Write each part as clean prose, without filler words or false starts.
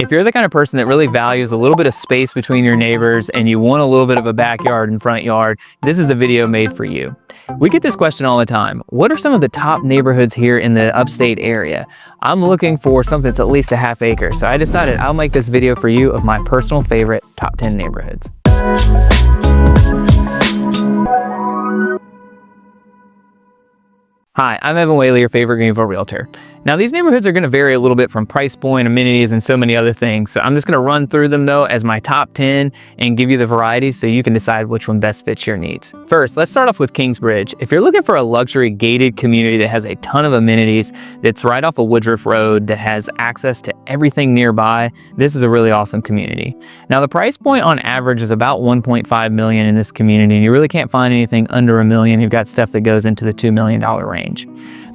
If you're the kind of person that really values a little bit of space between your neighbors and you want a little bit of a backyard and front yard, this is the video made for you. We get this question all the time. What are some of the top neighborhoods here in the upstate area? I'm looking for something that's at least a half acre, so I decided I'll make this video for you of my personal favorite top 10 neighborhoods. Hi, I'm Whaley, your favorite Greenville realtor. Now, these neighborhoods are going to vary a little bit from price point, amenities, and so many other things. So I'm just going to run through them though as my top 10 and give you the variety so you can decide which one best fits your needs. First, let's start off with Kingsbridge. If you're looking for a luxury gated community that has a ton of amenities, that's right off of Woodruff Road, that has access to everything nearby, this is a really awesome community. Now, the price point on average is about $1.5 million in this community, and you really can't find anything under $1 million. You've got stuff that goes into the $2 million range.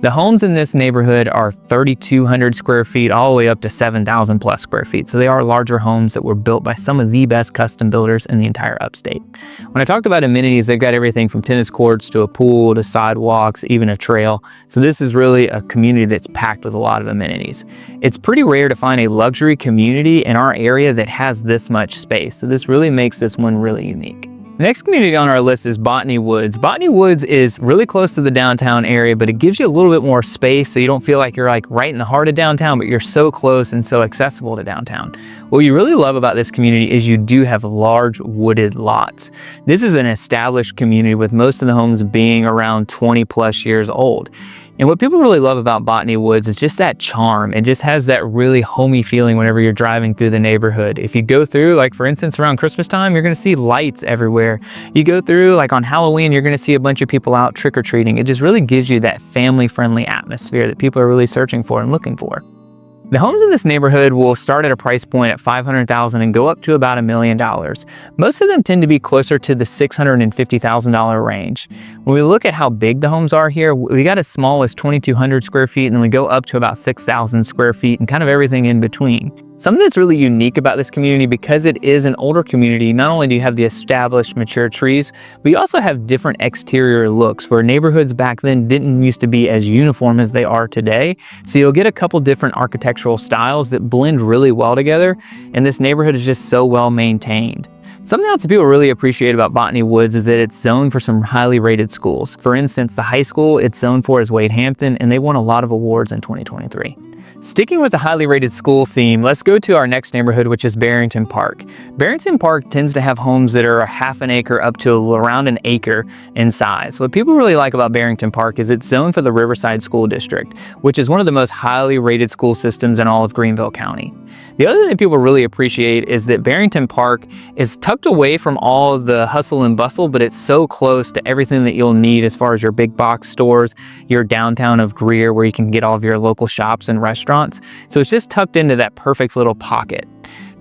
The homes in this neighborhood are 3,200 square feet all the way up to 7,000 plus square feet. So they are larger homes that were built by some of the best custom builders in the entire upstate. When I talked about amenities, they've got everything from tennis courts to a pool to sidewalks, even a trail. So this is really a community that's packed with a lot of amenities. It's pretty rare to find a luxury community in our area that has this much space. So this really makes this one really unique. The next community on our list is Botany Woods. Botany Woods is really close to the downtown area, but it gives you a little bit more space so you don't feel like you're like right in the heart of downtown, but you're so close and so accessible to downtown. What you really love about this community is you do have large wooded lots. This is an established community with most of the homes being around 20 plus years old. And what people really love about Botany Woods is just that charm. It just has that really homey feeling whenever you're driving through the neighborhood. If you go through, like for instance, around Christmas time, you're gonna see lights everywhere. You go through, like on Halloween, you're gonna see a bunch of people out trick-or-treating. It just really gives you that family-friendly atmosphere that people are really searching for and looking for. The homes in this neighborhood will start at a price point at $500,000 and go up to about $1 million. Most of them tend to be closer to the $650,000 range. When we look at how big the homes are here, we got as small as 2,200 square feet, and then we go up to about 6,000 square feet and kind of everything in between. Something that's really unique about this community, because it is an older community, not only do you have the established mature trees, but you also have different exterior looks where neighborhoods back then didn't used to be as uniform as they are today. So you'll get a couple different architectural styles that blend really well together, and this neighborhood is just so well maintained. Something else that people really appreciate about Botany Woods is that it's zoned for some highly rated schools. For instance, the high school it's zoned for is Hampton, and they won a lot of awards in 2023. Sticking with the highly rated school theme, let's go to our next neighborhood, which is Barrington Park. Barrington Park tends to have homes that are a half an acre up to around an acre in size. What people really like about Barrington Park is it's zoned for the Riverside School District, which is one of the most highly rated school systems in all of Greenville County. The other thing that people really appreciate is that Barrington Park is tucked away from all of the hustle and bustle, but it's so close to everything that you'll need as far as your big box stores, your downtown of Greer where you can get all of your local shops and restaurants. So it's just tucked into that perfect little pocket.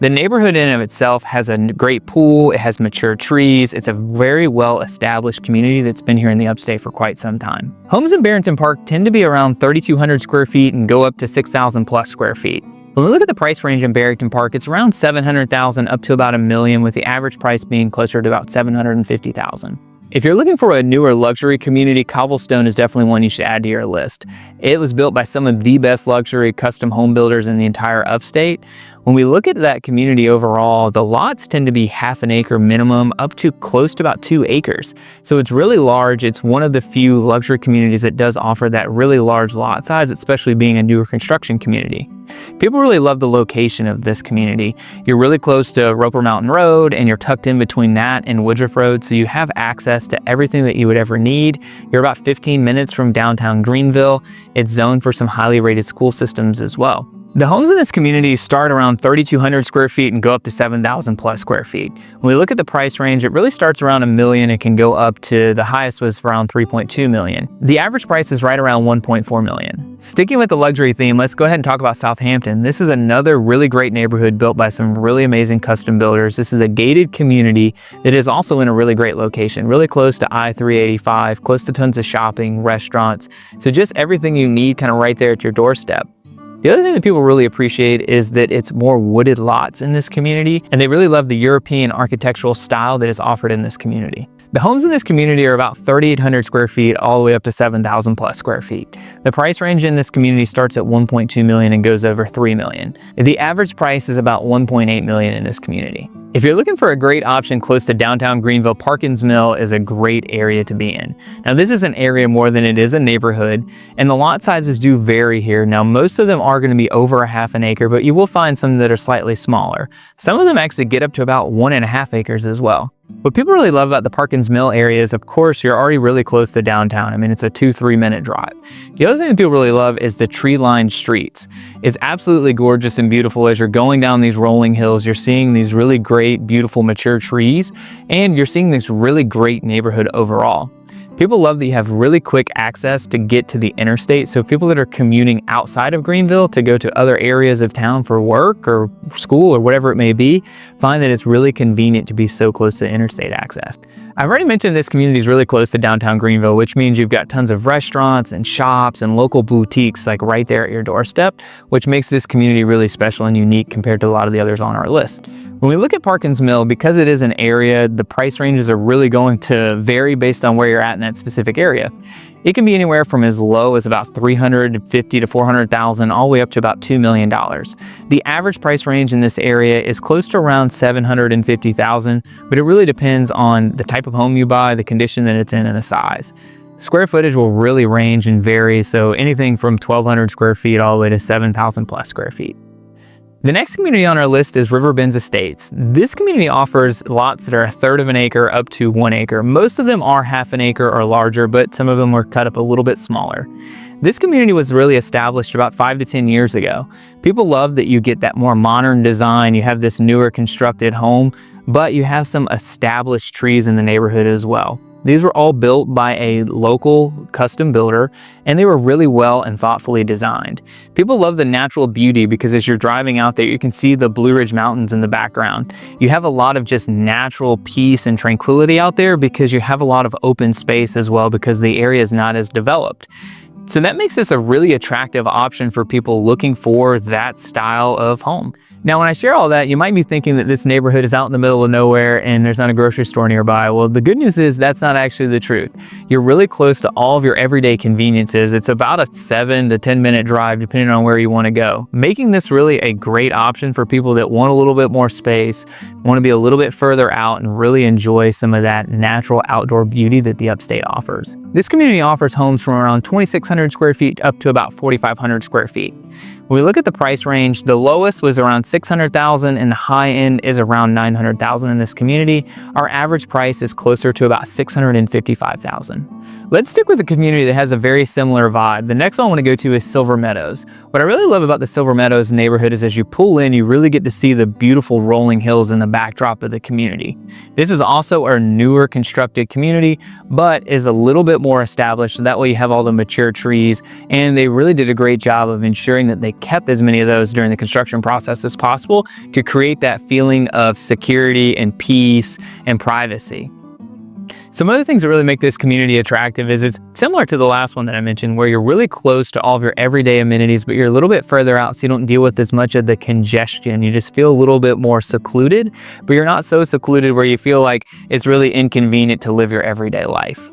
The neighborhood in and of itself has a great pool, it has mature trees, it's a very well established community that's been here in the upstate for quite some time. Homes in Barrington Park tend to be around 3,200 square feet and go up to 6,000 plus square feet. When we look at the price range in Barrington Park, it's around $700,000 up to about $1 million, with the average price being closer to about $750,000. If you're looking for a newer luxury community, Cobblestone is definitely one you should add to your list. It was built by some of the best luxury custom home builders in the entire upstate. When we look at that community overall, the lots tend to be half an acre minimum up to close to about 2 acres. So it's really large. It's one of the few luxury communities that does offer that really large lot size, especially being a newer construction community. People really love the location of this community. You're really close to Roper Mountain Road, and you're tucked in between that and Woodruff Road, so you have access to everything that you would ever need. You're about 15 minutes from downtown Greenville. It's zoned for some highly rated school systems as well. The homes in this community start around 3,200 square feet and go up to 7,000 plus square feet. When we look at the price range, it really starts around $1 million. It can go up to, the highest was around $3.2 million. The average price is right around $1.4 million. Sticking with the luxury theme, let's go ahead and talk about Southampton. This is another really great neighborhood built by some really amazing custom builders. This is a gated community that is also in a really great location, really close to I-385, close to tons of shopping, restaurants. So just everything you need kind of right there at your doorstep. The other thing that people really appreciate is that it's more wooded lots in this community, and they really love the European architectural style that is offered in this community. The homes in this community are about 3,800 square feet all the way up to 7,000 plus square feet. The price range in this community starts at 1.2 million and goes over 3 million. The average price is about 1.8 million in this community. If you're looking for a great option close to downtown Greenville, Parkins Mill is a great area to be in. Now this is an area more than it is a neighborhood, and the lot sizes do vary here. Now most of them are going to be over a half an acre, but you will find some that are slightly smaller. Some of them actually get up to about 1.5 acres as well. What people really love about the Parkins Mill area is, of course, you're already really close to downtown. I mean, it's a 2-3 minute drive. The other thing that people really love is the tree-lined streets. It's absolutely gorgeous and beautiful as you're going down these rolling hills. You're seeing these really great, beautiful, mature trees, and you're seeing this really great neighborhood overall. People love that you have really quick access to get to the interstate, so people that are commuting outside of Greenville to go to other areas of town for work or school or whatever it may be, find that it's really convenient to be so close to interstate access. I've already mentioned this community is really close to downtown Greenville, which means you've got tons of restaurants and shops and local boutiques like right there at your doorstep, which makes this community really special and unique compared to a lot of the others on our list. When we look at Parkins Mill, because it is an area, the price ranges are really going to vary based on where you're at in that specific area. It can be anywhere from as low as about $350,000 to $400,000 all the way up to about $2 million. The average price range in this area is close to around $750,000, but it really depends on the type of home you buy, the condition that it's in, and the size. Square footage will really range and vary, so anything from 1,200 square feet all the way to 7,000 plus square feet. The next community on our list is Riverbend Estates. This community offers lots that are 1/3 of an acre up to 1 acre. Most of them are 1/2 an acre or larger, but some of them were cut up a little bit smaller. This community was really established about 5 to 10 years ago. People love that you get that more modern design. You have this newer constructed home, but you have some established trees in the neighborhood as well. These were all built by a local custom builder, and they were really well and thoughtfully designed. People love the natural beauty because as you're driving out there, you can see the Blue Ridge Mountains in the background. You have a lot of just natural peace and tranquility out there because you have a lot of open space as well because the area is not as developed. So that makes this a really attractive option for people looking for that style of home. Now, when I share all that, you might be thinking that this neighborhood is out in the middle of nowhere and there's not a grocery store nearby. Well, the good news is that's not actually the truth. You're really close to all of your everyday conveniences. It's about a 7 to 10 minute drive, depending on where you want to go, making this really a great option for people that want a little bit more space, want to be a little bit further out and really enjoy some of that natural outdoor beauty that the Upstate offers. This community offers homes from around 2,600 square feet up to about 4,500 square feet. When we look at the price range, the lowest was around $600,000 and the high end is around $900,000 in this community. Our average price is closer to about $655,000. Let's stick with a community that has a very similar vibe. The next one I want to go to is Silver Meadows. What I really love about the Silver Meadows neighborhood is as you pull in, you really get to see the beautiful rolling hills in the backdrop of the community. This is also a newer constructed community, but is a little bit more established. So that way you have all the mature trees, and they really did a great job of ensuring that they kept as many of those during the construction process as possible to create that feeling of security and peace and privacy. Some other things that really make this community attractive is it's similar to the last one that I mentioned, where you're really close to all of your everyday amenities, but you're a little bit further out so you don't deal with as much of the congestion. You just feel a little bit more secluded, but you're not so secluded where you feel like it's really inconvenient to live your everyday life.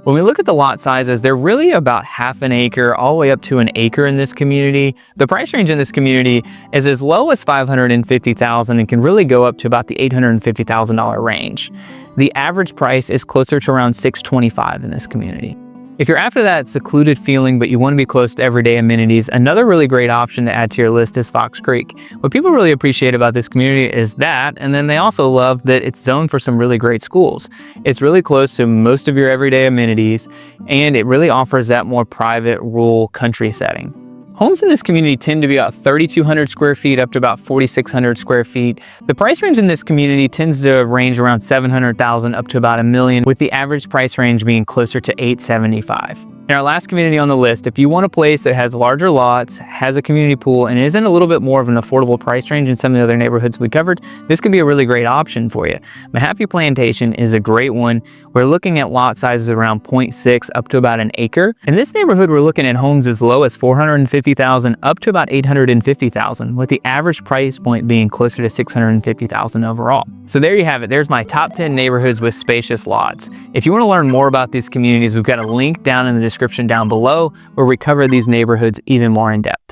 When we look at the lot sizes, they're really about 1/2 an acre all the way up to an acre in this community. The price range in this community is as low as $550,000 and can really go up to about the $850,000 range. The average price is closer to around $625,000 in this community. If you're after that secluded feeling, but you want to be close to everyday amenities, another really great option to add to your list is Fox Creek. What people really appreciate about this community is that, and then they also love that it's zoned for some really great schools. It's really close to most of your everyday amenities, and it really offers that more private, rural, country setting. Homes in this community tend to be about 3,200 square feet up to about 4,600 square feet. The price range in this community tends to range around $700,000 up to about $1 million, with the average price range being closer to $875,000. And our last community on the list, if you want a place that has larger lots, has a community pool, and is in a little bit more of an affordable price range in some of the other neighborhoods we covered, this could be a really great option for you. Mahaffey Plantation is a great one. We're looking at lot sizes around 0.6 up to about an acre. In this neighborhood, we're looking at homes as low as $450,000 up to about $850,000, with the average price point being closer to $650,000 overall. So there you have it. There's my top 10 neighborhoods with spacious lots. If you want to learn more about these communities, we've got a link down in the description down below where we cover these neighborhoods even more in depth.